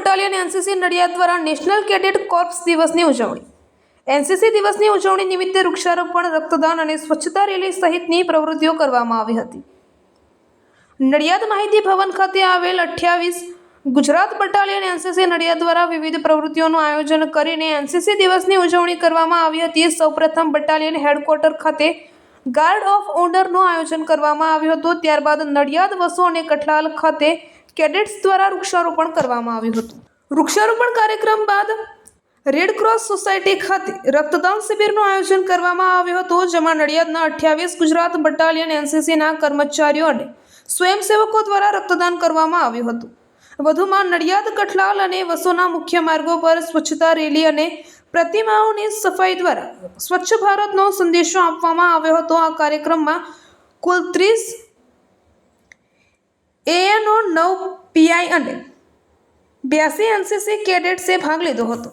Battalion NCC Nadiad દ્વારા national cadet corps દિવસની ઉજવણી. એનસીસી દિવસની ઉજવણી નિમિત્તે વૃક્ષારોપણ, રક્તદાન અને સ્વચ્છતા રેલી સહિતની પ્રવૃત્તિઓ કરવામાં આવી હતી. નડિયાદ માહિતી ભવન ખાતે આવેલ 28 ગુજરાત બટાલિયન એનસીસી નડિયાદ દ્વારા વિવિધ પ્રવૃત્તિઓનું આયોજન કરીને એનસીસી દિવસની ઉજવણી કરવામાં આવી હતી. સૌપ્રથમ બટાલિયન હેડક્વાર્ટર ખાતે ગાર્ડ ઓફ ઓનરનું આયોજન કરવામાં આવ્યું હતું. ત્યારબાદ નડિયાદ, વસો અને કઠલાલ ખાતે કેડેટ્સ દ્વારા વૃક્ષારોપણ કરવામાં આવ્યું હતું. વૃક્ષારોપણ કાર્યક્રમ બાદ રેડ ક્રોસ સોસાયટી ખાતે રક્તદાન શિબિરનું આયોજન કરવામાં આવ્યું હતું, જેમાં નડિયાદના 28 ગુજરાત બટાલિયન એનસીસીના કર્મચારીઓ અને સ્વયંસેવકો દ્વારા રક્તદાન કરવામાં આવ્યું હતું. વધુમાં નડિયાદ, કઠલાલ અને વસોના મુખ્ય માર્ગો પર સ્વચ્છતા રેલી અને પ્રતિમાઓની સફાઈ દ્વારા સ્વચ્છ ભારતનો સંદેશો આપવામાં આવ્યો હતો. આ કાર્યક્રમમાં કુલ 30 ANO, 9 PI અને 82 એનસીસી કેડેટ્સે ભાગ લીધો હતો.